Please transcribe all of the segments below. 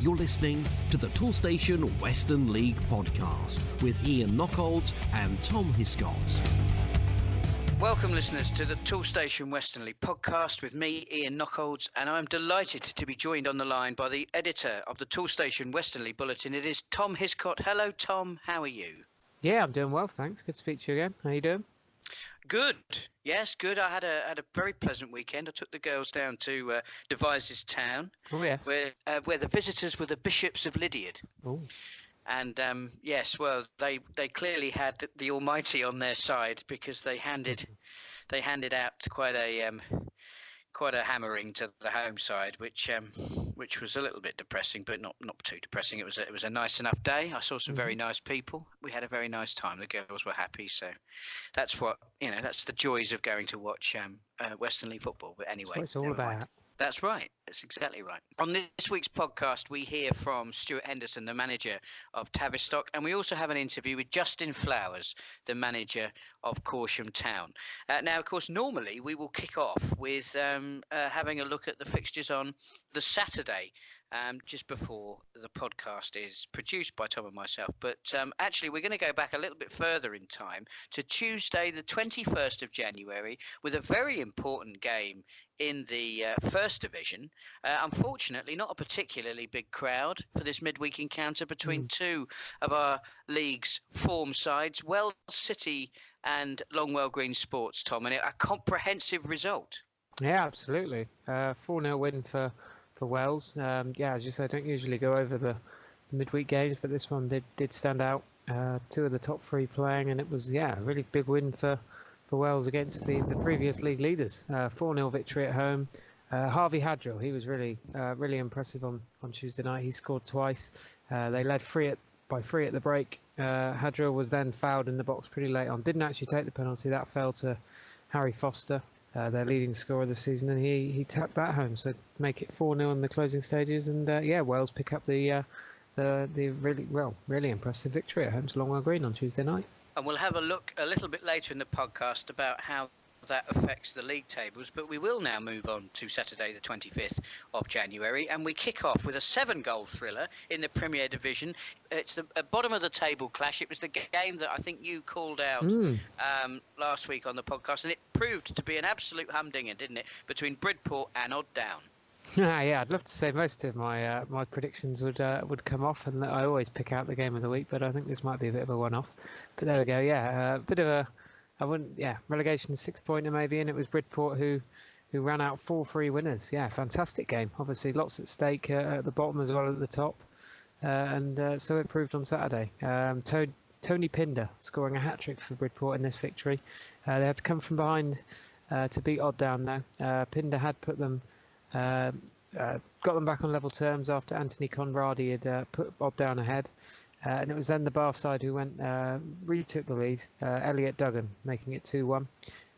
You're listening to the Toolstation Western League podcast with Ian Knockholds and Tom Hiscott. Welcome, listeners, to the Toolstation Western League podcast with me, Ian Knockholds, and I'm delighted to be joined on the line by the editor of the Toolstation Western League Bulletin. It is Tom Hiscott. Hello, Tom. How are you? Yeah, I'm doing well, thanks. Good to speak to you again. How are you doing? Good. Yes, good. I had a very pleasant weekend. I took the girls down to Devizes Town, where the visitors were the Bishops of Lydiard. Oh. And yes, well, they clearly had the Almighty on their side, because they handed out quite a hammering to the home side, which was a little bit depressing, but not too depressing. It was a nice enough day. I saw some very nice people. We had a very nice time. The girls were happy, so that's that's the joys of going to watch Western League football. But anyway, that's what it's all about. That's right. That's exactly right. On this week's podcast, we hear from Stuart Henderson, the manager of Tavistock, and we also have an interview with Justin Flowers, the manager of Corsham Town. Now, of course, normally we will kick off with having a look at the fixtures on the Saturday, just before the podcast is produced by Tom and myself. But actually, we're going to go back a little bit further in time to Tuesday, the 21st of January, with a very important game in the First Division. Unfortunately, not a particularly big crowd for this midweek encounter between two of our league's form sides, Wells City and Longwell Green Sports, Tom, and a comprehensive result. Yeah, absolutely. 4-0 win for Wells. As you say, I don't usually go over the midweek games, but this one did stand out. Two of the top three playing, and it was a really big win for Wells against the previous league leaders. 4-0 victory at home. Harvey Hadrill, he was really impressive on Tuesday night. He scored twice. They led by three at the break. Hadrill was then fouled in the box pretty late on. Didn't actually take the penalty. That fell to Harry Foster, their leading scorer this season, and he tapped that home. So make it 4-0 in the closing stages, and Wells pick up the really impressive victory at home to Longwell Green on Tuesday night. And we'll have a look a little bit later in the podcast about how that affects the league tables, but we will now move on to Saturday the 25th of January, and we kick off with a 7-goal thriller in the Premier Division. It's the bottom of the table clash. It was the game that I think you called out last week on the podcast, and it proved to be an absolute humdinger, didn't it, between Bridport and Odd Down. Yeah, I'd love to say most of my predictions would come off, and I always pick out the game of the week, but I think this might be a bit of a one-off. But there we go. A bit of relegation 6-pointer maybe, and it was Bridport who ran out 4-3 winners. Yeah, fantastic game. Obviously, lots at stake at the bottom as well as at the top, and so it proved on Saturday. Tony Pinder scoring a hat-trick for Bridport in this victory. They had to come from behind to beat Odd Down now. Pinder had put them. Got them back on level terms after Anthony Conradi had put Odd Down ahead, and it was then the Bath side who retook the lead. Elliot Duggan making it 2-1,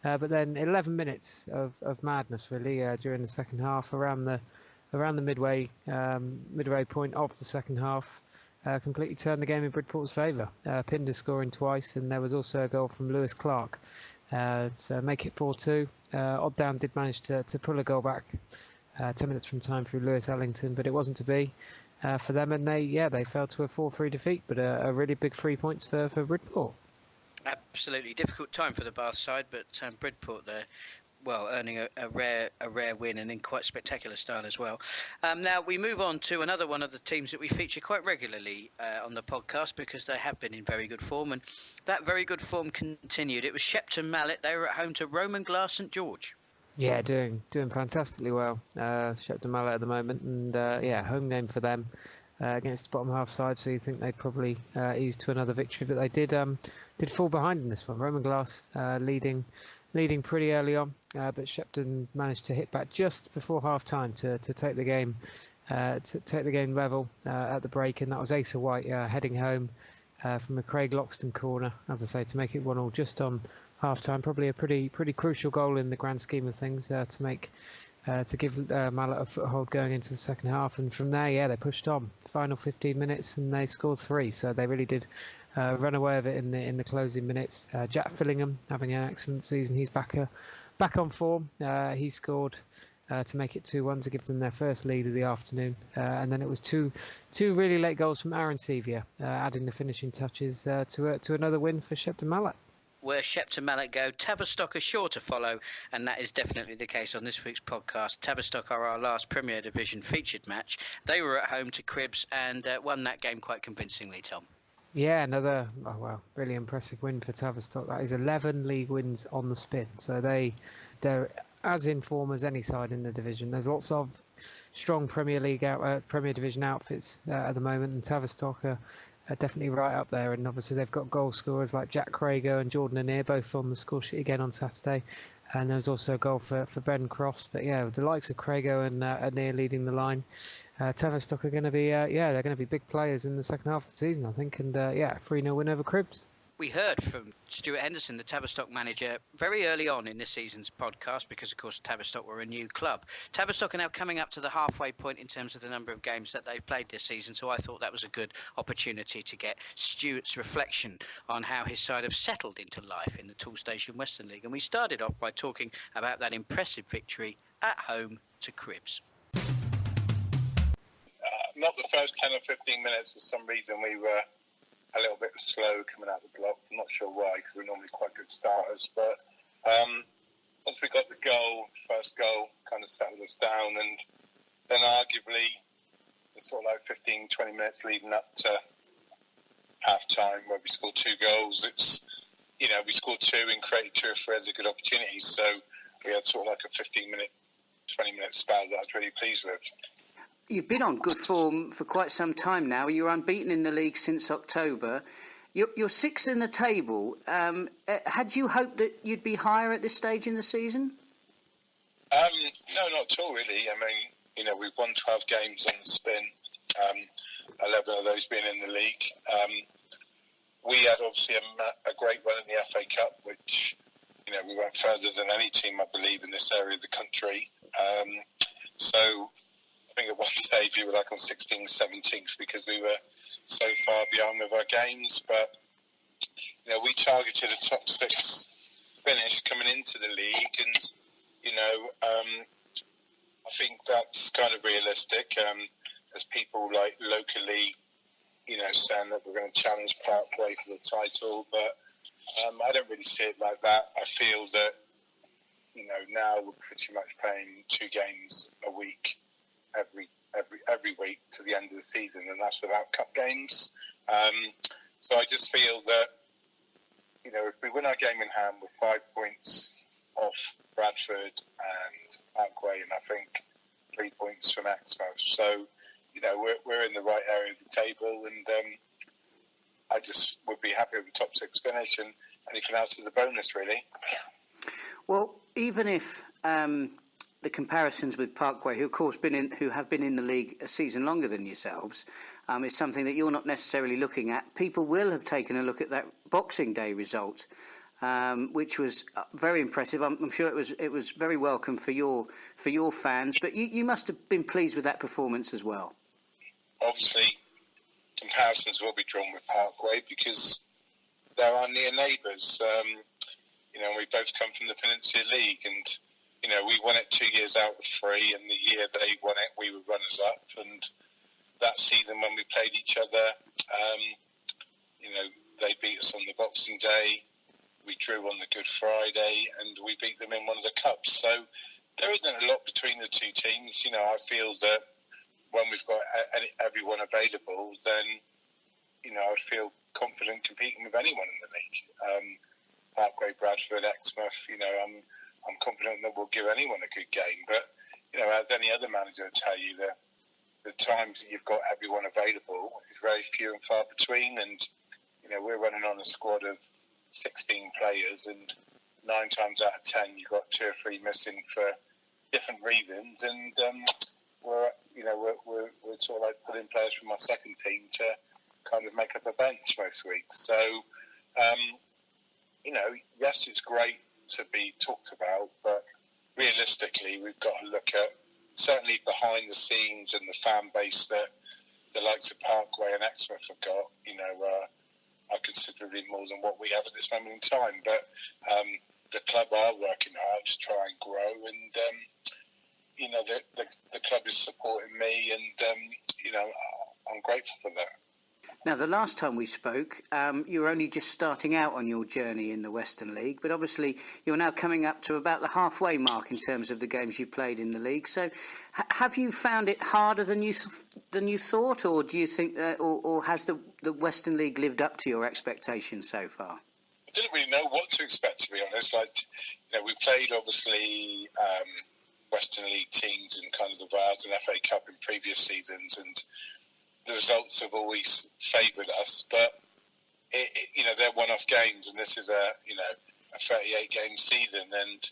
but then 11 minutes of madness really during the second half, around the midway point of the second half, completely turned the game in Bridport's favour. Pinder scoring twice, and there was also a goal from Lewis Clark, so make it 4-2. Odd Down did manage to pull a goal back 10 minutes from time through Lewis Ellington, but it wasn't to be for them, and they fell to a 4-3 defeat, but a really big 3 points for Bridport. Absolutely difficult time for the Bath side, but Bridport there, earning a rare win, and in quite spectacular style as well. Now we move on to another one of the teams that we feature quite regularly on the podcast, because they have been in very good form, and that very good form continued. It was Shepton Mallet. They were at home to Roman Glass St George. Yeah, doing fantastically well. Shepton Mallet at the moment, and home game for them against the bottom half side. So you think they'd probably ease to another victory, but they did fall behind in this one. Roman Glass leading pretty early on, but Shepton managed to hit back just before half time to take the game level at the break, and that was Asa White heading home from a Craig Loxton corner, as I say, to make it 1-1 just on half time. Probably a pretty crucial goal in the grand scheme of things to give Mallet a foothold going into the second half, and from there they pushed on final 15 minutes and they scored 3, so they really did run away with it in the closing minutes. Jack Fillingham having an excellent season. He's back on form. He scored to make it 2-1 to give them their first lead of the afternoon. And then it was two really late goals from Aaron Sevier, adding the finishing touches to another win for Shepton Mallet. Where Shepton Mallet go, Tavistock are sure to follow, and that is definitely the case on this week's podcast. Tavistock are our last Premier Division featured match. They were at home to Cribbs and won that game quite convincingly, Tom. Yeah, another really impressive win for Tavistock. That is 11 league wins on the spin. So they're as in form as any side in the division. There's lots of strong Premier Division outfits at the moment, and Tavistock are definitely right up there. And obviously they've got goal scorers like Jack Crago and Jordan Anir, both on the score sheet again on Saturday. And there's also a goal for Ben Cross. But yeah, with the likes of Crago and Anir leading the line, Tavistock are going to be they're going to be big players in the second half of the season, I think. And 3-0 win over Cribbs. We heard from Stuart Henderson, the Tavistock manager, very early on in this season's podcast because, of course, Tavistock were a new club. Tavistock are now coming up to the halfway point in terms of the number of games that they've played this season, so I thought that was a good opportunity to get Stuart's reflection on how his side have settled into life in the Toolstation Western League. And we started off by talking about that impressive victory at home to Cribbs. Not the first 10 or 15 minutes. For some reason, we were a little bit slow coming out the block. I'm not sure why, because we're normally quite good starters. But once we got the first goal kind of settled us down. And then arguably, the sort of like 15, 20 minutes leading up to half-time where we scored 2 goals. We scored 2 and created 2 or 3 other good opportunities. So we had sort of like a 15-minute, 20-minute spell that I was really pleased with. You've been on good form for quite some time now. You're unbeaten in the league since October. You're 6th in the table. Had you hoped that you'd be higher at this stage in the season? No, not at all, really. I mean, we've won 12 games on the spin, 11 of those being in the league. We had obviously a great run in the FA Cup, which, we went further than any team, I believe, in this area of the country. So I think at one stage we were like on 16th, 17th because we were so far behind with our games. But, we targeted a top 6 finish coming into the league. And, I think that's kind of realistic. There's people like locally, saying that we're going to challenge Parkway for the title. But I don't really see it like that. I feel that, now we're pretty much playing 2 games a week. Every week to the end of the season, and that's without cup games. So I just feel that, if we win our game in hand, we're 5 points off Bradford and Parkway, and I think 3 points from Exmouth. So, we're in the right area of the table, and I just would be happy with the top 6 finish, and anything else is a bonus, really. Well, even if the comparisons with Parkway, who of course have been in the league a season longer than yourselves, is something that you're not necessarily looking at. People will have taken a look at that Boxing Day result, which was very impressive. I'm sure it was very welcome for your fans. But you must have been pleased with that performance as well. Obviously, comparisons will be drawn with Parkway because they're our near neighbours. We both come from the Peninsula League, and we won it 2 years out of 3, and the year they won it, we were runners-up. And that season when we played each other, they beat us on the Boxing Day, we drew on the Good Friday, and we beat them in one of the cups. So there isn't a lot between the 2 teams. I feel that when we've got everyone available, then, I'd feel confident competing with anyone in the league. Parkway, Bradford, Exmouth, I'm confident that we'll give anyone a good game. But, as any other manager will tell you, the times that you've got everyone available is very few and far between. And, we're running on a squad of 16 players, and 9 times out of 10 you've got 2 or 3 missing for different reasons. And we're sort of like putting players from our second team to kind of make up a bench most weeks. So, yes, it's great to be talked about, but realistically we've got to look at certainly behind the scenes and the fan base that the likes of Parkway and Exmouth have got, are considerably more than what we have at this moment in time. But the club are working hard to try and grow, and the club is supporting me, and I'm grateful for that. Now, the last time we spoke, you were only just starting out on your journey in the Western League, but obviously you're now coming up to about the halfway mark in terms of the games you've played in the league. So, have you found it harder than you thought, or do you think that, or has the Western League lived up to your expectations so far? I didn't really know what to expect, to be honest. We played obviously Western League teams in kind of the Vars and FA Cup in previous seasons, and the results have always favoured us, but they're one-off games, and this is a 38-game season, and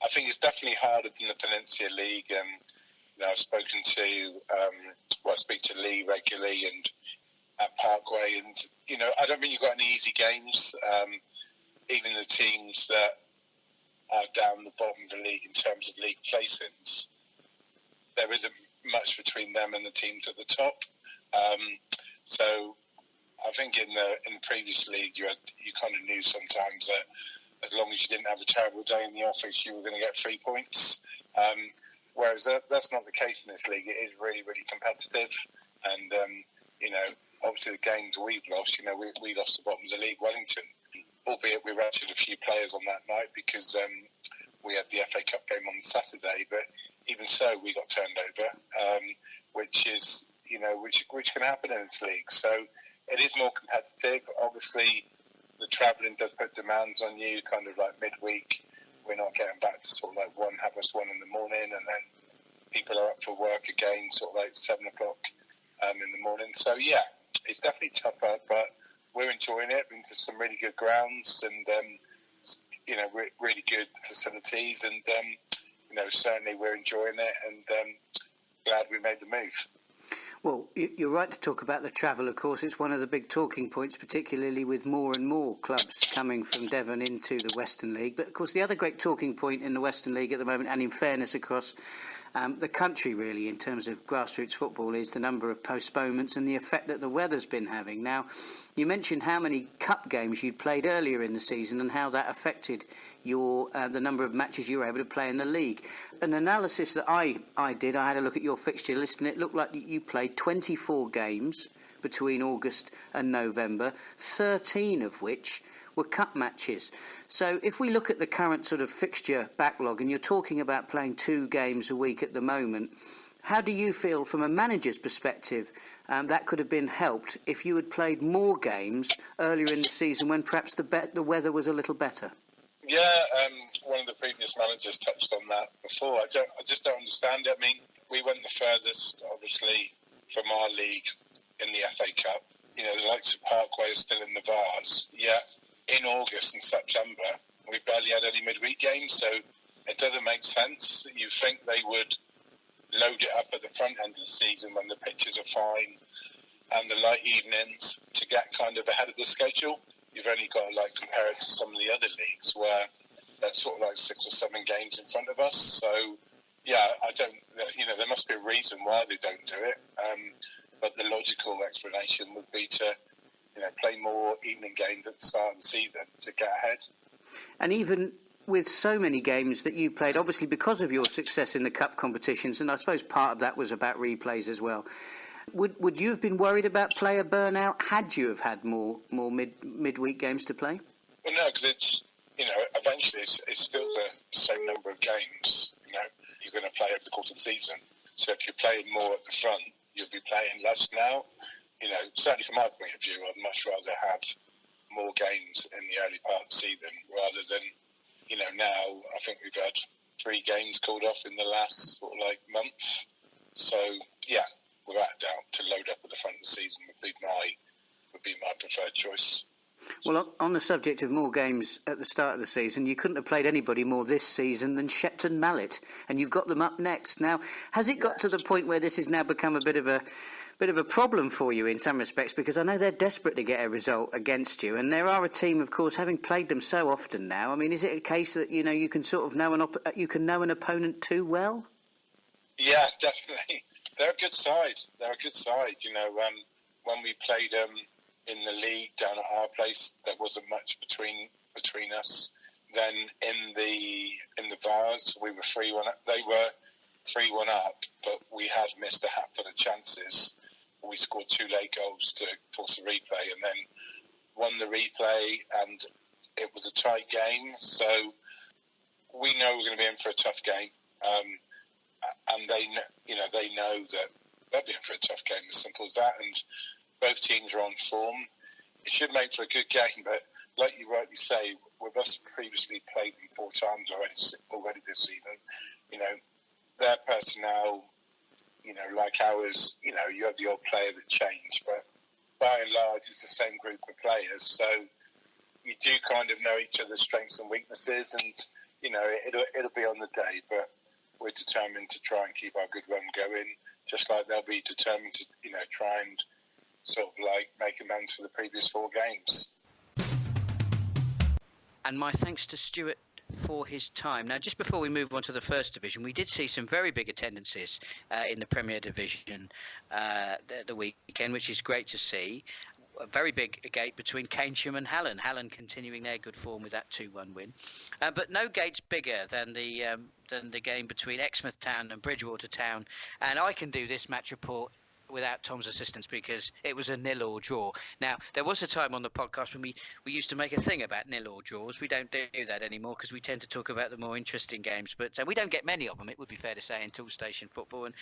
I think it's definitely harder than the Peninsula League. And I've spoken to, I speak to Lee regularly and at Parkway, and I don't think you've got any easy games. Even the teams that are down the bottom of the league in terms of league placings, there isn't much between them and the teams at the top. So I think in the previous league, you kind of knew sometimes that as long as you didn't have a terrible day in the office, you were going to get 3 points. Whereas that's not the case in this league. It is really, really competitive. And, obviously the games we've lost, we lost the bottom of the league, Wellington, albeit we rested a few players on that night because we had the FA Cup game on Saturday. But even so, we got turned over, which is, which can happen in this league. So it is more competitive. Obviously, the travelling does put demands on you, kind of like midweek. We're not getting back to sort of like 1:30 in the morning, and then people are up for work again, sort of like 7 o'clock in the morning. So yeah, it's definitely tougher, but we're enjoying it. Into some really good grounds and really good facilities, and certainly we're enjoying it, and glad we made the move. Well, you're right to talk about the travel, of course. It's one of the big talking points, particularly with more and more clubs coming from Devon into the Western League. But, of course, the other great talking point in the Western League at the moment, and in fairness across the country, really, in terms of grassroots football, is the number of postponements and the effect that the weather's been having. Now, you mentioned how many cup games you'd played earlier in the season and how that affected the number of matches you were able to play in the league. An analysis that I did, I had a look at your fixture list, and it looked like you played 24 games between August and November, 13 of which were cup matches. So if we look at the current sort of fixture backlog, and you're talking about playing 2 games a week at the moment, how do you feel from a manager's perspective that could have been helped if you had played more games earlier in the season when perhaps the weather was a little better? Yeah, one of the previous managers touched on that before. I just don't understand it. I mean, we went the furthest, obviously, from our league in the FA Cup. The likes of Parkway are still in the Vars. Yet in August and September, we barely had any midweek games, so it doesn't make sense. You think they would load it up at the front end of the season when the pitches are fine and the light evenings to get kind of ahead of the schedule. You've only got to compare it to some of the other leagues where there's sort of 6 or 7 games in front of us. So yeah, I don't. There must be a reason why they don't do it. But the logical explanation would be to play more evening games at the start of the season to get ahead. And even with so many games that you played, obviously because of your success in the cup competitions, and I suppose part of that was about replays as well. Would you have been worried about player burnout had you have had more midweek games to play? Well, no, because it's eventually it's still the same number of games. You're going to play over the course of the season. So if you're playing more at the front, you'll be playing less now. Certainly from my point of view, I'd much rather have more games in the early part of the season rather than, now I think we've had 3 games called off in the last sort of month. So yeah, without a doubt, to load up at the front of the season would be my preferred choice. Well, on the subject of more games at the start of the season, you couldn't have played anybody more this season than Shepton Mallet, and you've got them up next. Now, has it got to the point where this has now become a bit of a problem for you in some respects? Because I know they're desperate to get a result against you, and there are a team, of course, having played them so often now. I mean, is it a case that you can sort of know an opponent too well? Yeah, definitely. They're a good side. When we played them in the league down at our place, there wasn't much between us. Then in the Vars, we were 3-1 up. They were 3-1 up, but we had missed a hatful of chances. We scored 2 late goals to force a replay, and then won the replay, and it was a tight game. So we know we're going to be in for a tough game, and they know that they'll be in for a tough game. As simple as that. And both teams are on form. It should make for a good game, but like you rightly say, with us previously played them 4 times already this season. Their personnel, like ours, you have the odd player that change, but by and large, it's the same group of players. So you do kind of know each other's strengths and weaknesses, and it'll be on the day. But we're determined to try and keep our good run going, just like they'll be determined to try and sort of like make amends for the previous 4 games. And my thanks to Stuart for his time. Now, just before we move on to the First Division, we did see some very big attendances in the Premier Division the weekend, which is great to see. A very big gate between Corsham and Hallen. Hallen continuing their good form with that 2-1 win. But no gate's bigger than the game between Exmouth Town and Bridgewater Town. And I can do this match report without Tom's assistance because it was a 0-0 draw. Now, there was a time on the podcast when we used to make a thing about 0-0 draws. We don't do that anymore because we tend to talk about the more interesting games, but we don't get many of them, it would be fair to say, in Tool Station football. And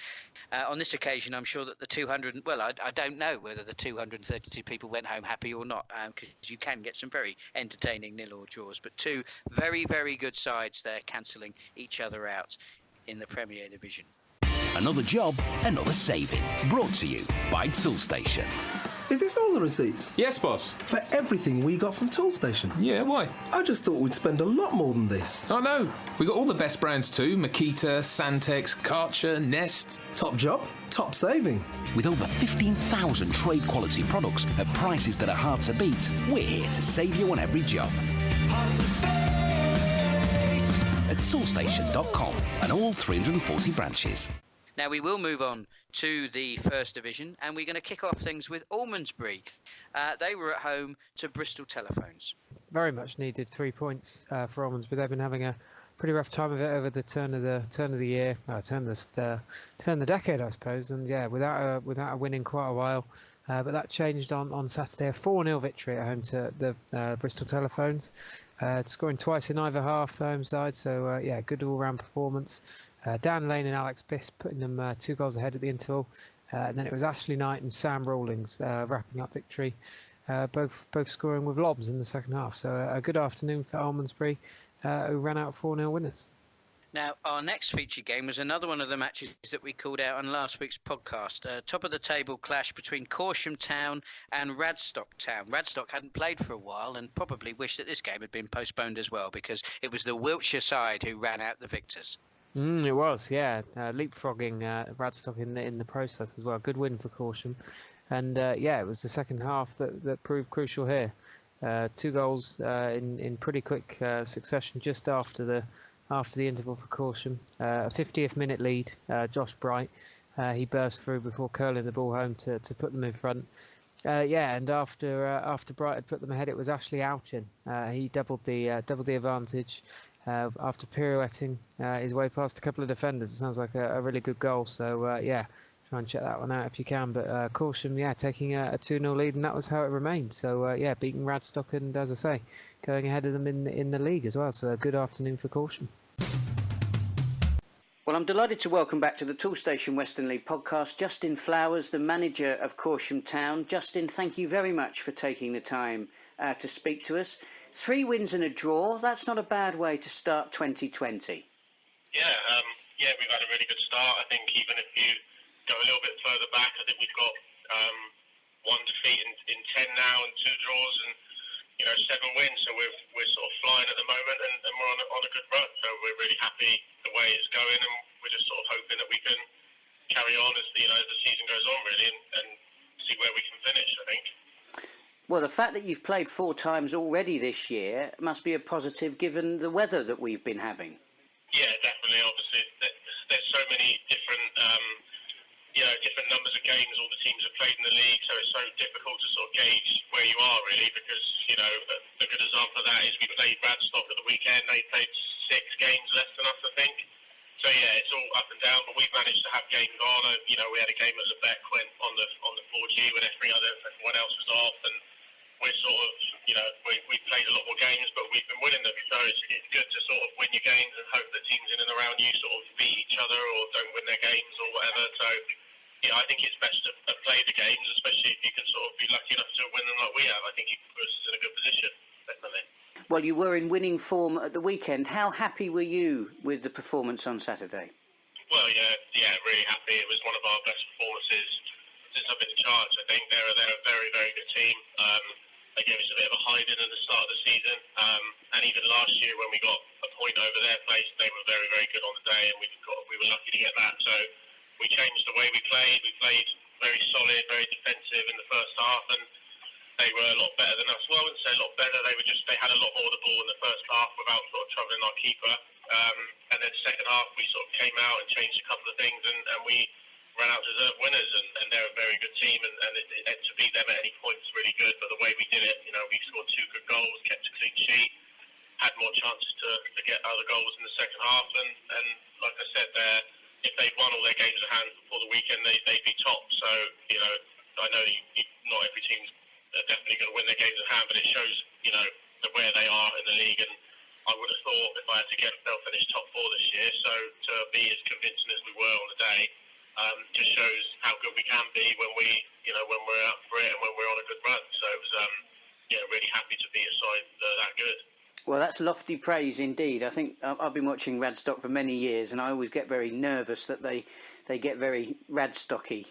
on this occasion, I'm sure that the 200, well, I don't know whether the 232 people went home happy or not, because you can get some very entertaining 0-0 draws, but 2 very, very good sides there cancelling each other out in the Premier Division. Another job, another saving. Brought to you by Tool Station. Is this all the receipts? Yes, boss. For everything we got from Tool Station? Yeah, why? I just thought we'd spend a lot more than this. Oh, no. We got all the best brands too. Makita, Santex, Karcher, Nest. Top job, top saving. With over 15,000 trade quality products at prices that are hard to beat, we're here to save you on every job. At toolstation.com and all 340 branches. Now, we will move on to the First Division, and we're going to kick off things with Almondsbury. They were at home to Bristol Telephones. Very much needed 3 points for Almondsbury. They've been having a pretty rough time of it over the turn of the year, turn of the decade, I suppose. And yeah, without a win in quite a while. But that changed on Saturday. A 4-0 victory at home to the Bristol Telephones. Scoring twice in either half, the home side. So, good all-round performance. Dan Lane and Alex Biss putting them 2 goals ahead at the interval. And then it was Ashley Knight and Sam Rawlings wrapping up victory. Both scoring with lobs in the second half. So a good afternoon for Almondsbury, who ran out 4-0 winners. Now, our next feature game was another one of the matches that we called out on last week's podcast. Top of the table clash between Corsham Town and Radstock Town. Radstock hadn't played for a while and probably wished that this game had been postponed as well, because it was the Wiltshire side who ran out the victors. It was, yeah. Leapfrogging Radstock in the process as well. Good win for Corsham. And it was the second half that proved crucial here. 2 goals in pretty quick succession just after the interval for Corsham. A 50th minute lead, Josh Bright. He burst through before curling the ball home to put them in front. And after Bright had put them ahead, it was Ashley Ouchin. He doubled the advantage after pirouetting his way past a couple of defenders. It sounds like a really good goal. So try and check that one out if you can. But Corsham, taking a 2-0 lead, and that was how it remained. So beating Radstock, and as I say, going ahead of them in the league as well. So a good afternoon for Corsham. Well, I'm delighted to welcome back to the Tool Station Western League podcast Justin Flowers, the manager of Corsham Town. Justin, thank you very much for taking the time to speak to us. 3 wins and a draw, that's not a bad way to start 2020. We've had a really good start. I think even if you go a little bit further back, I think we've got 1 defeat in 10 now and 2 draws and 7 wins. So we're sort of flying at the moment, and we're on a good run. So we're really happy the way it's going, and we're just sort of hoping that we can carry on as the season goes on, really, and see where we can finish, I think. Well, the fact that you've played 4 times already this year must be a positive given the weather that we've been having. Yeah, definitely. Obviously, there's so many different different numbers of games all the teams have played in the league, so it's so difficult to sort of gauge where you are, really, because, a good example of that is we played Radstock at the weekend. They played 6 games less than us, I think. So yeah, it's all up and down, but we've managed to have games on. We had a game at Lebec when on the 4G when everyone else was off, and we're sort of, we played a lot more games, but we've been winning them. So it's good to sort of win your games and hope that teams in and around you sort of beat each other or don't win their games or whatever. So I think it's best to play the games, especially if you can sort of be lucky enough to win them like we have. I think it puts us in a good position, definitely. Well, you were in winning form at the weekend. How happy were you with the performance on Saturday? Well, yeah, really happy. It was one of our best performances since I've been in charge. I think they're a very, very good team. They gave us a bit of a hiding at the start of the season, and even last year when we got a point over their place, they were very, very good on the day, and we were lucky to get that. So we changed the way we played. We played very solid, very defensive in the first half, and they were a lot better than us. Well, I wouldn't say a lot better. They had a lot more of the ball in the first half without sort of troubling our keeper. And then the second half, we sort of came out and changed a couple of things, and we ran out deserved winners. And they're a very good team, and to beat them at any point is really good. But the way we did it, we scored 2 good goals, kept a clean sheet, had more chances to get other goals in the second half. And like I said, if they won all their games at hand before the weekend, they'd be top. So, I know not every team's definitely going to win their games at hand, but it shows, where they are in the league. And I would have thought if I had to get, they'll finish top 4 this year. So to be as convincing as we were on the day, just shows how good we can be when we're up for it and when we're on a good run. So it was, really happy to be a side that good. Well, that's lofty praise indeed. I think I've been watching Radstock for many years, and I always get very nervous that they get very Radstocky.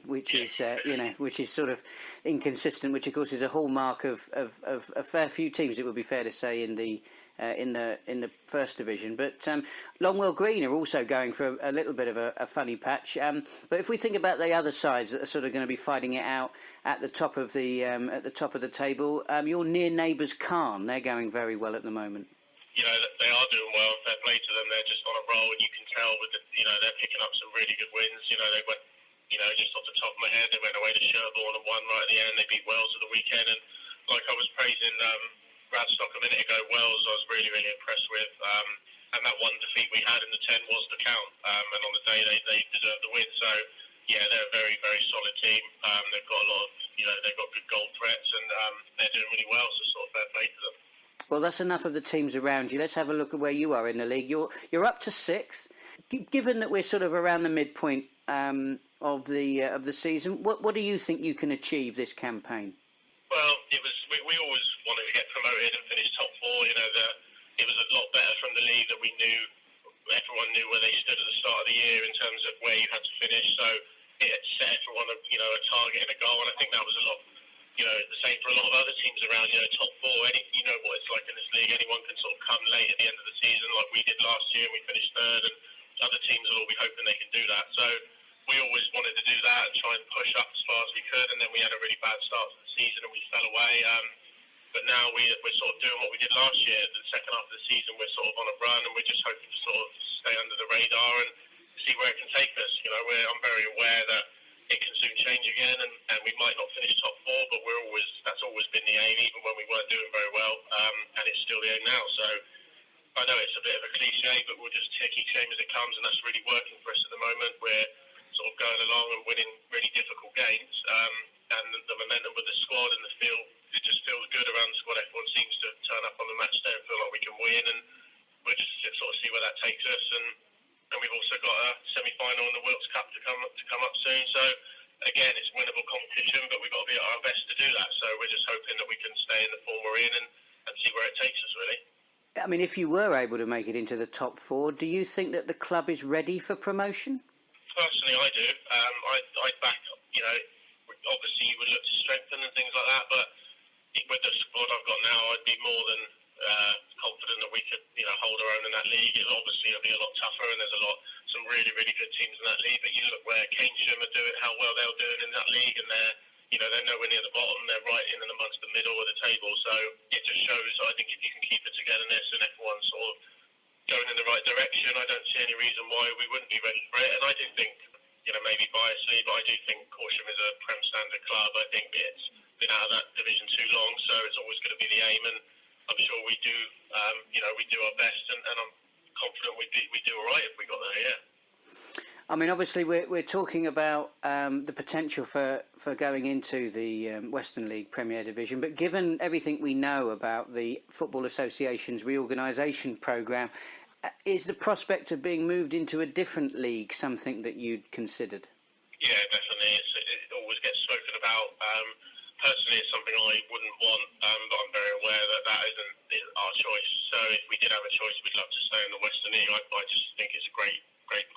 Which is sort of inconsistent, which of course is a hallmark of a fair few teams. It would be fair to say in the first division, but Longwell Green are also going for a little bit of a funny patch. But if we think about the other sides that are sort of going to be fighting it out at the top of the table, your near neighbours Cairn, they're going very well at the moment. They are doing well. Fair play to them. They're just on a roll, and you can tell with they're picking up some really good wins. They went. Just off the top of my head, they went away to Sherborne and won right at the end. They beat Wales at the weekend, and like I was praising Radstock a minute ago, Wales I was really, really impressed with. And that one defeat we had in the 10 was the count, and on the day they deserved the win. So yeah, they're a very, very solid team. They've got a lot of, they've got good goal threats, and they're doing really well. So sort of fair play to them. Well, that's enough of the teams around you. Let's have a look at where you are in the league. You're up to 6th. Given that we're sort of around the midpoint of the season, what do you think you can achieve this campaign? Well, we always wanted to get promoted and finish top 4. It was a lot better from the league that we knew. Everyone knew where they stood at the start of the year in terms of where you had to finish. So it set everyone a target and a goal, and I think that was a lot. The same for a lot of other teams around. Top 4. You know what it's like in this league. Anyone can sort of come late at the end of the season, like we did last year. We finished 3rd, and other teams will all be hoping they can do that. So we always wanted to do that and try and push up as far as we could, and then we had a really bad start to the season and we fell away. But now we're sort of doing what we did last year. The second half of the season, we're sort of on a run, and we're just hoping to sort of stay under the radar and see where it can take us. I'm very aware that it can soon change again, and we might not finish top 4, but that's always been the aim, even when we weren't doing very well, and it's still the aim now. So I know it's a bit of a cliche, but we'll just take each game as it comes, and that's really working for us at the moment. We're sort of going along and winning really difficult games, and the momentum with the squad and the field, it just feels good around the squad. Everyone seems to turn up on the match day and feel like we can win, and we'll just sort of see where that takes us. And we've also got a semi-final in the Wilts Cup to come up soon. So again, it's winnable competition, but we've got to be at our best to do that. So we're just hoping that we can stay in the form we're in and see where it takes us, really. I mean, if you were able to make it into the top 4, do you think that the club is ready for promotion? Personally, I do. I'd back up, obviously you would look to strengthen and things like that, but with the squad I've got now, I'd be more than confident that we could, hold our own in that league. It'll be a lot tougher, and there's some really, really good teams in that league, but you look where Corsham are doing, how well they're doing in that league, and they're nowhere near the bottom. They're right in and amongst the middle of the table, so it just shows, I think, if you can keep it togetherness and everyone's sort of going in the right direction, I don't see any reason why we wouldn't be ready for it. And I do think, maybe biasly, but I do think Corsham is a Prem Standard club. I think it's been out of that division too long, so it's always going to be the aim, and I'm sure we do, we do our best, and I'm confident we do all right if we got there. Yeah. I mean, obviously, we're talking about the potential for going into the Western League Premier Division, but given everything we know about the Football Association's reorganisation programme, is the prospect of being moved into a different league something that you'd considered? Yeah, definitely. It always gets spoken about. Personally, it's something I wouldn't want, but I'm very aware that isn't our choice. So if we did have a choice, we'd love to stay in the Western League. I just think it's a great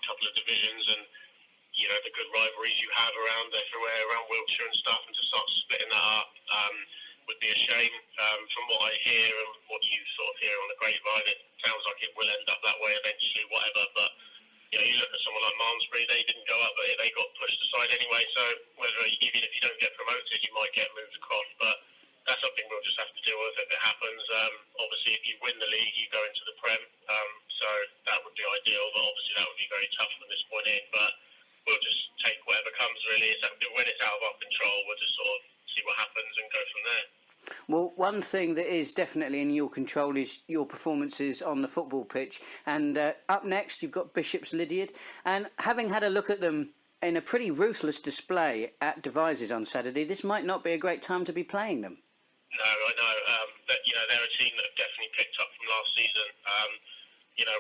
couple of divisions, and the good rivalries you have around everywhere, around Wiltshire and stuff, and to start splitting that up would be a shame. From what I hear and what you sort of hear on the grapevine, it sounds like it will end up that way eventually, whatever. But you look at someone like Malmesbury, they didn't go up, but they got pushed aside anyway. So even if you don't get promoted, you might get moved across. But that's something we'll just have to deal with if it happens. Obviously, if you win the league, you go into the Prem. So that would be ideal, but obviously that would be very tough from this point in. But we'll just take whatever comes, really. When it's out of our control, we'll just sort of see what happens and go from there. Well, one thing that is definitely in your control is your performances on the football pitch. And up next, you've got Bishop's Lydiard. And having had a look at them in a pretty ruthless display at Devizes on Saturday, this might not be a great time to be playing them. No, I know. They're a team that have definitely picked up from last season.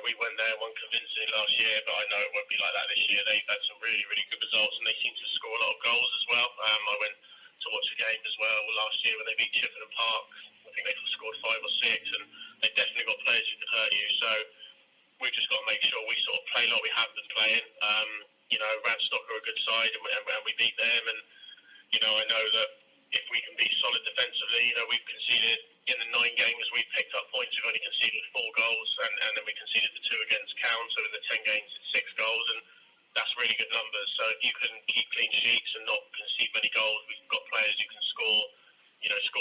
We went there and won convincingly last year, but I know it won't be like that this year. They've had some really, really good results, and they seem to score a lot of goals as well. I went to watch a game as well last year when they beat Chippenham Park. I think they scored 5 or 6, and they've definitely got players who can hurt you. So we've just got to make sure we sort of play like we have been playing. Radstock are a good side, and we beat them. And I know that if we can be solid defensively, we've conceded in the 9 games we've picked up points. We've only conceded 4 goals, and then we conceded the 2 against Cowan. So in the 10 games, it's 6 goals, and that's really good numbers. So if you can keep clean sheets and not concede many goals, we've got players who can score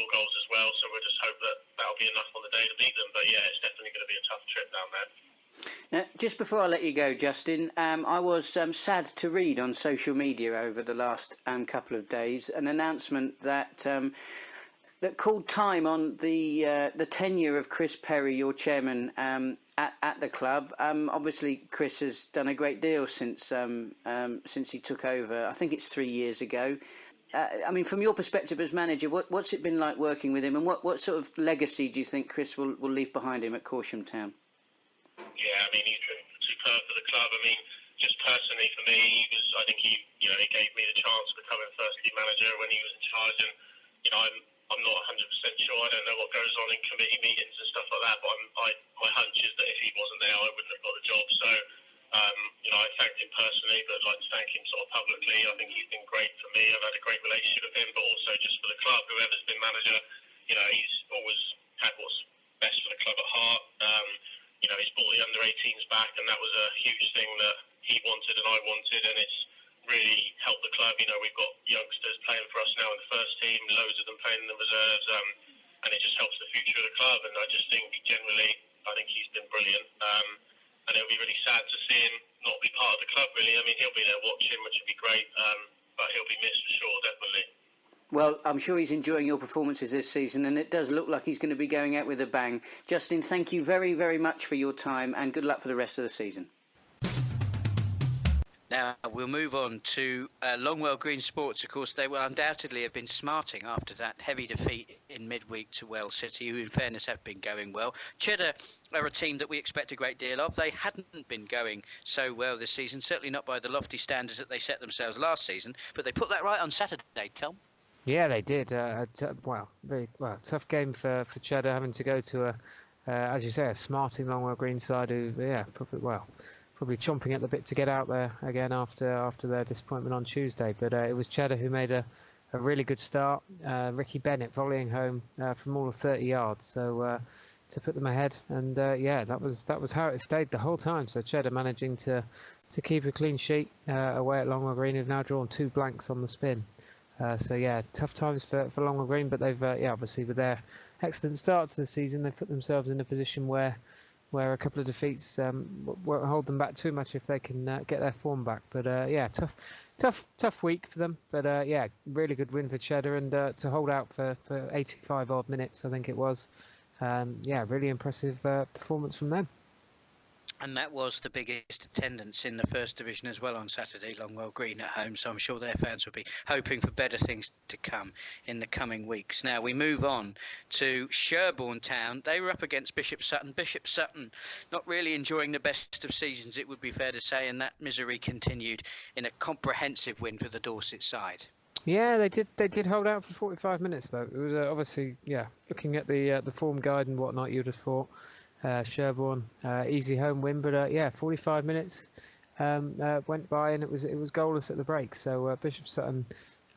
goals as well. So we'll just hope that that'll be enough on the day to beat them. But yeah, it's definitely going to be a tough trip down there. Now, just before I let you go, Justin, I was sad to read on social media over the last couple of days an announcement that called time on the tenure of Chris Perry, your chairman, at the club. Obviously, Chris has done a great deal since he took over. I think it's 3 years ago. From your perspective as manager, what's it been like working with him, and what sort of legacy do you think Chris will leave behind him at Corsham Town? Yeah, he's been superb for the club. Just personally for me, I think he gave me the chance to become first team manager when he was in charge, and I'm not 100% sure. I don't know what goes on in committee meetings and stuff like that, but my hunch is that if he wasn't there, I wouldn't have got the job. So, I thanked him personally, but I'd like to thank him sort of publicly. I think he's been great for me. I've had a great relationship with him, but also just for the club. Whoever's been manager, he's always had what's best for the club at heart. He's brought the under-18s back, and that was a huge thing that he wanted and I wanted, and it's really helped the club. We've got youngsters playing for us now in the first team, loads of them playing in the reserves, and it just helps the future of the club. And I just think generally, I think he's been brilliant. And it'll be really sad to see him not be part of the club, really. He'll be there watching, which would be great, but he'll be missed for sure, definitely. Well, I'm sure he's enjoying your performances this season, and it does look like he's going to be going out with a bang. Justin, thank you very, very much for your time, and good luck for the rest of the season. Now, we'll move on to Longwell Green Sports. Of course, they will undoubtedly have been smarting after that heavy defeat in midweek to Wells City, who, in fairness, have been going well. Cheddar are a team that we expect a great deal of. They hadn't been going so well this season, certainly not by the lofty standards that they set themselves last season, but they put that right on Saturday, Tom. Yeah, they did. Very tough game for Cheddar, having to go to as you say, a smarting Longwell Green side who, probably chomping at the bit to get out there again after their disappointment on Tuesday. But it was Cheddar who made a really good start. Ricky Bennett volleying home from all of 30 yards, so to put them ahead. And that was how it stayed the whole time. So Cheddar managing to keep a clean sheet away at Longwell Green, who've now drawn 2 blanks on the spin. Tough times for Longwell Green, but they've obviously with their excellent start to the season, they've put themselves in a position where a couple of defeats won't hold them back too much if they can get their form back. But tough week for them. But really good win for Cheddar, and to hold out for 85 odd minutes, I think it was. Really impressive performance from them. And that was the biggest attendance in the First Division as well on Saturday, Longwell Green at home. So I'm sure their fans will be hoping for better things to come in the coming weeks. Now we move on to Sherborne Town. They were up against Bishop Sutton. Bishop Sutton not really enjoying the best of seasons, it would be fair to say, and that misery continued in a comprehensive win for the Dorset side. Yeah, they did hold out for 45 minutes though. It was obviously, looking at the form guide and whatnot, you'd have thought Sherborne easy home win, but 45 minutes went by and it was goalless at the break. So Bishop Sutton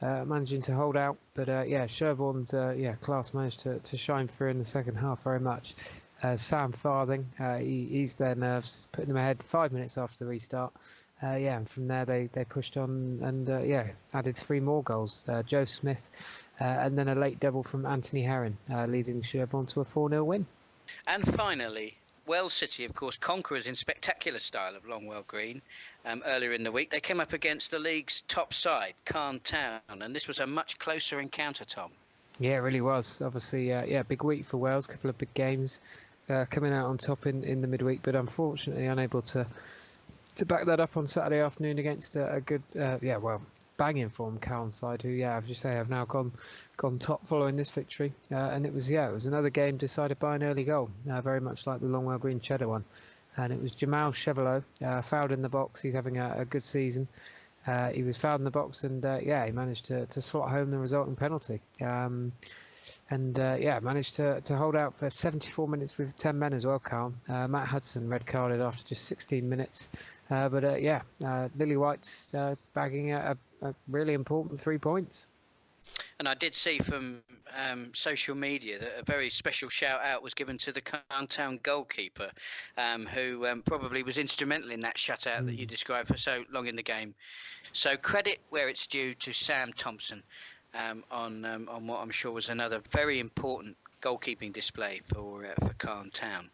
managing to hold out, but Sherborne's class managed to shine through in the second half very much. Sam Farthing, he eased their nerves, putting them ahead 5 minutes after the restart. And from there they pushed on and added 3 more goals. Joe Smith and then a late double from Anthony Herron, leading Sherborne to a 4-0 win. And finally, Wells City, of course, conquerors in spectacular style of Longwell Green. Earlier in the week, they came up against the league's top side, Calne Town, and this was a much closer encounter, Tom. Yeah, it really was. Obviously, big week for Wales, couple of big games coming out on top in the midweek, but unfortunately unable to back that up on Saturday afternoon against a good, banging form Calne side, who, as you say, have now gone top following this victory. And it was another game decided by an early goal, very much like the Longwell Green Cheddar one. And it was Jamal Chevallot, fouled in the box. He's having a good season. He was fouled in the box and, he managed to slot home the resulting penalty. Managed to hold out for 74 minutes with 10 men as well, Carl. Matt Hudson red-carded after just 16 minutes. Lily White's bagging a really important 3 points. And I did see from social media that a very special shout-out was given to the Calne Town goalkeeper, who probably was instrumental in that shutout that you described for so long in the game. So credit where it's due to Sam Thompson. On what I'm sure was another very important goalkeeping display for Calne Town.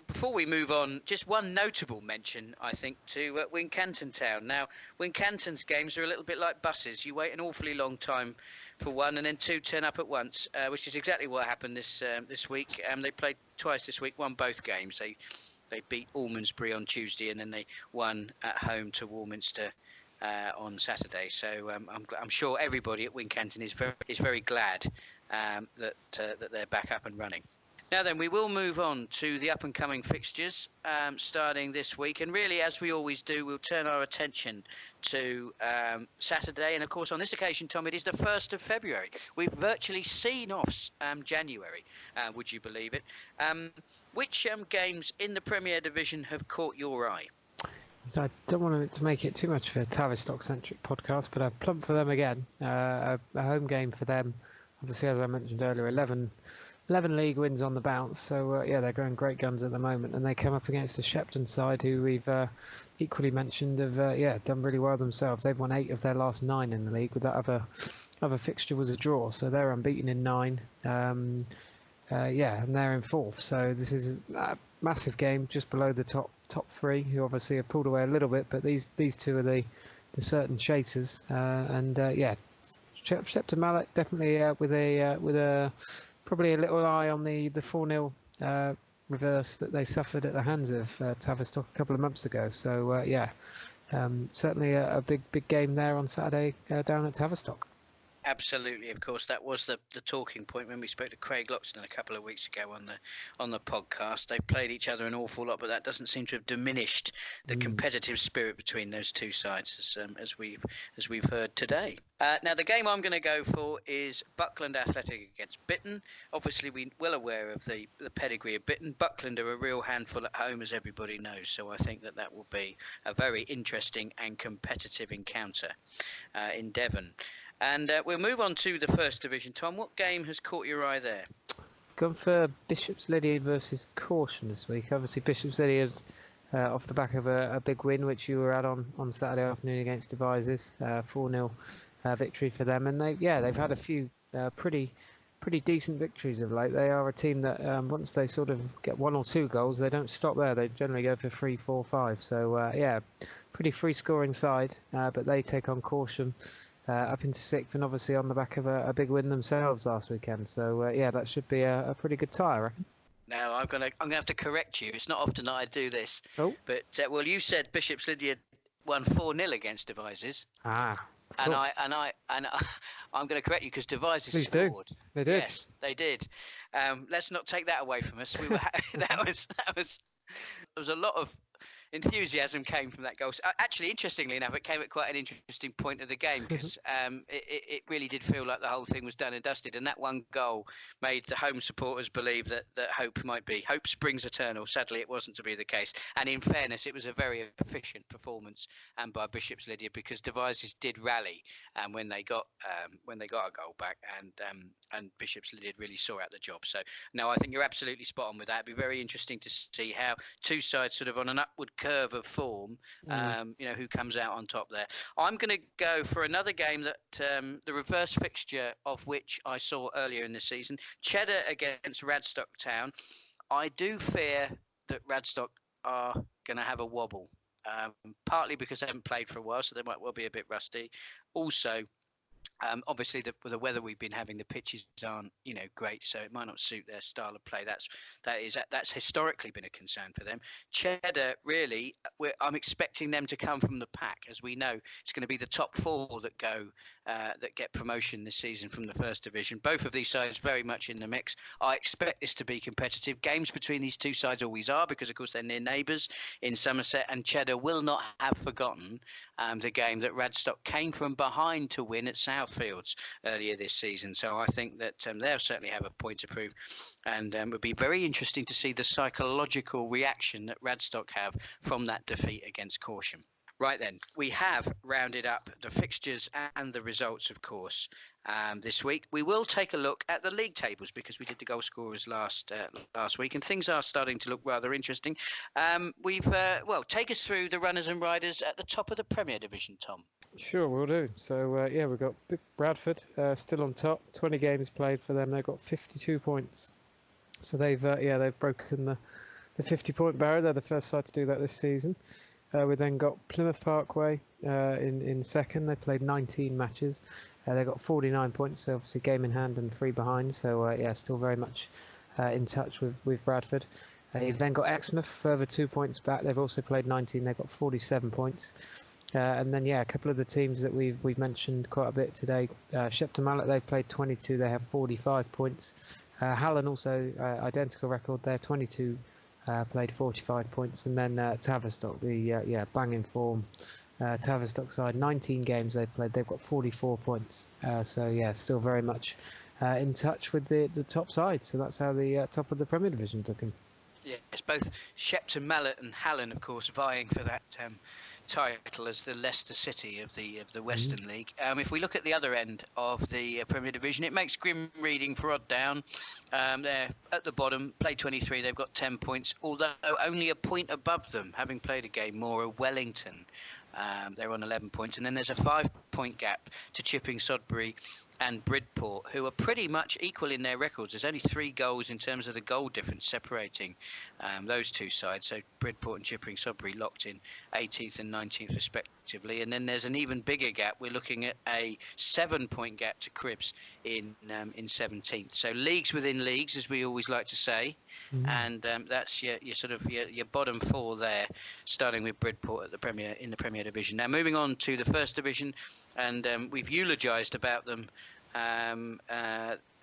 Before we move on, just one notable mention, I think, to Wincanton Town. Now, Wincanton's games are a little bit like buses. You wait an awfully long time for one, and then 2 turn up at once, which is exactly what happened this week. They played twice this week, won both games. They beat Almondsbury on Tuesday, and then they won at home to Warminster on Saturday. So I'm sure everybody at Wincanton is very glad that they're back up and running. Now then, we will move on to the up-and-coming fixtures starting this week. And really, as we always do, we'll turn our attention to Saturday. And, of course, on this occasion, Tom, it is the 1st of February. We've virtually seen off January, would you believe it? Which games in the Premier Division have caught your eye? So I don't want to make it too much of a Tavistock-centric podcast, but I've plumped for them again. A home game for them. Obviously, as I mentioned earlier, 11 league wins on the bounce. So, they're going great guns at the moment. And they come up against the Shepton side, who we've equally mentioned have done really well themselves. They've won 8 of their last 9 in the league, with that other fixture was a draw. So they're unbeaten in 9. And they're in 4th. So this is a massive game just below the top 3, who obviously have pulled away a little bit, but these two are the certain chasers. Shepton Mallet definitely with a probably a little eye on the 4-0 reverse that they suffered at the hands of Tavistock a couple of months ago. So certainly a big game there on Saturday down at Tavistock. Absolutely, of course, that was the talking point when we spoke to Craig Loxton a couple of weeks ago on the podcast. They played each other an awful lot, but that doesn't seem to have diminished the competitive spirit between those two sides, as we've heard today. Now, the game I'm going to go for is Buckland Athletic against Bitton. Obviously, we're well aware of the pedigree of Bitton. Buckland are a real handful at home, as everybody knows, so I think that will be a very interesting and competitive encounter in Devon. And we'll move on to the First Division. Tom, what game has caught your eye there? I've gone for Bishop's Lydeard versus Corsham this week. Obviously, Bishop's Lydeard off the back of a big win, which you were at on Saturday afternoon against Devizes, 4-0 victory for them. And they've had a few pretty decent victories of late. They are a team that once they sort of get 1 or 2 goals, they don't stop there. They generally go for 3, 4, 5. So pretty free scoring side, but they take on Corsham up into 6th, and obviously on the back of a big win themselves last weekend. So that should be a pretty good tie, I reckon. Now I'm gonna have to correct you. It's not often that I do this. Oh. But well, you said Bishop's Lydia won 4-0 against Devizes. And I'm going to correct you because Devizes scored. They did. Yes, they did. Let's not take that away from us. We were that was a lot of enthusiasm came from that goal. Actually, interestingly enough, it came at quite an interesting point of the game because it really did feel like the whole thing was done and dusted. And that one goal made the home supporters believe that hope springs eternal. Sadly, it wasn't to be the case. And in fairness, it was a very efficient performance by Bishop's Lydia because Devizes did rally when they got a goal back, and Bishop's Lydia really saw out the job. So no, I think you're absolutely spot on with that. It'd be very interesting to see how two sides sort of on an upward curve of form, who comes out on top there. I'm going to go for another game that the reverse fixture of which I saw earlier in the season, Cheddar against Radstock Town. I do fear that Radstock are going to have a wobble, partly because they haven't played for a while, so they might well be a bit rusty. Also, obviously the weather we've been having, the pitches aren't great, so it might not suit their style of play. That's historically been a concern for them. Cheddar, really, I'm expecting them to come from the pack. As we know, it's going to be the top 4 that get promotion this season from the first division. Both of these sides very much in the mix. I expect this to be competitive. Games between these two sides always are because, of course, they're near neighbours in Somerset, and Cheddar will not have forgotten the game that Radstock came from behind to win at Southfields earlier this season. So I think that they'll certainly have a point to prove, and it would be very interesting to see the psychological reaction that Radstock have from that defeat against Corsham. Right then, we have rounded up the fixtures and the results, of course, this week. We will take a look at the league tables because we did the goal scorers last week, and things are starting to look rather interesting. Take us through the runners and riders at the top of the Premier Division, Tom. Sure, we'll do. So, we've got Bradford still on top. 20 games played for them. They've got 52 points. So they've broken the 50-point barrier. They're the first side to do that this season. We then got Plymouth Parkway in second. They played 19 matches. They got 49 points, so obviously game in hand and 3 behind. So still very much in touch with Bradford. You've then got Exmouth further 2 points back. They've also played 19. They've got 47 points. And then a couple of the teams that we've mentioned quite a bit today. Shepton Mallet, they've played 22. They have 45 points. Hallen also identical record there, 22. Played 45 points, and then Tavistock, the banging form Tavistock side, 19 games they've played, they've got 44 points. Still very much in touch with the top side. So that's how the top of the Premier Division is looking. Yeah, it's both Shepton Mallet and Hallen, of course, vying for that title as the Leicester City of the Western League. If we look at the other end of the Premier Division, it makes grim reading for Odd Down. They're at the bottom, played 23, they've got 10 points, although only a point above them, having played a game more, are Wellington. They're on 11 points, and then there's a 5-point gap to Chipping Sodbury and Bridport, who are pretty much equal in their records. There's only 3 goals in terms of the goal difference separating those two sides. So Bridport and Chipping Sodbury locked in 18th and 19th respectively. And then there's an even bigger gap. We're looking at a 7-point gap to Cribs in 17th. So leagues within leagues, as we always like to say. And that's your bottom 4 there, starting with Bridport in the Premier Division. Now moving on to the First Division, and we've eulogised about them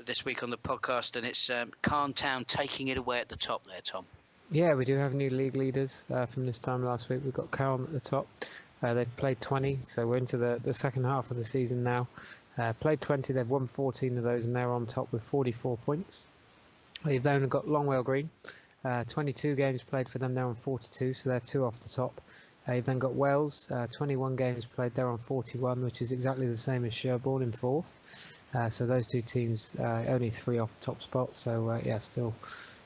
this week on the podcast, and it's Calne Town taking it away at the top there, Tom. Yeah, we do have new league leaders from this time last week. We've got Calne at the top. They've played 20, so we're into the second half of the season now. Played 20, they've won 14 of those, and they're on top with 44 points. They've then got Longwell Green, 22 games played for them, they're on 42, so they're 2 off the top. You've then got Wells, 21 games played, they're on 41, which is exactly the same as Sherborne in 4th. So those two teams only 3 off the top spot, so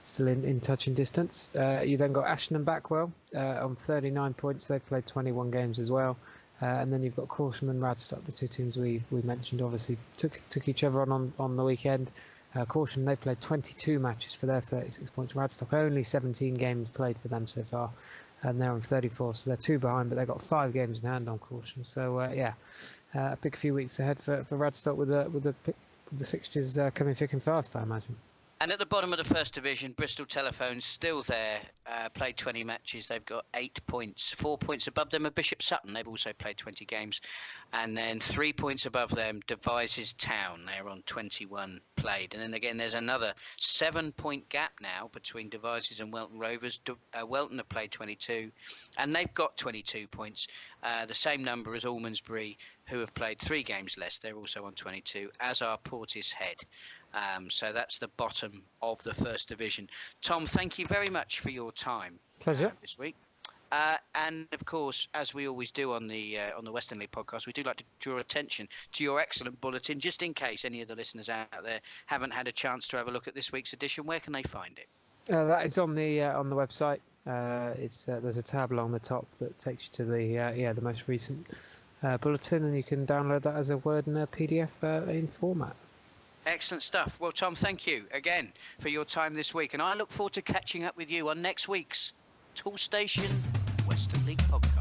still in touching distance. You then got Ashton and Backwell on 39 points, they've played 21 games as well. And then you've got Corsham and Radstock, the two teams we mentioned, obviously took each other on the weekend. Corsham, they've played 22 matches for their 36 points. Radstock, only 17 games played for them so far, and they're on 34, so they're 2 behind, but they've got 5 games in hand on Corsham. So a big few weeks ahead for Radstock with the fixtures coming thick and fast, I imagine. And at the bottom of the First Division, Bristol Telephone's still there, played 20 matches. They've got 8 points. 4 points above them are Bishop Sutton. They've also played 20 games. And then 3 points above them, Devizes Town. They're on 21 played. And then again, there's another 7-point gap now between Devizes and Welton Rovers. Welton have played 22, and they've got 22 points. The same number as Almondsbury, who have played 3 games less. They're also on 22, as are Portishead. So that's the bottom of the First Division. Tom, thank you very much for your time. Pleasure. This week. And of course, as we always do on the Western League podcast, we do like to draw attention to your excellent bulletin, just in case any of the listeners out there haven't had a chance to have a look at this week's edition. Where can they find it? That is on the website. There's a tab along the top that takes you to the most recent bulletin, and you can download that as a Word and a PDF in format. Excellent stuff. Well, Tom, thank you again for your time this week, and I look forward to catching up with you on next week's Tool Station Western League podcast.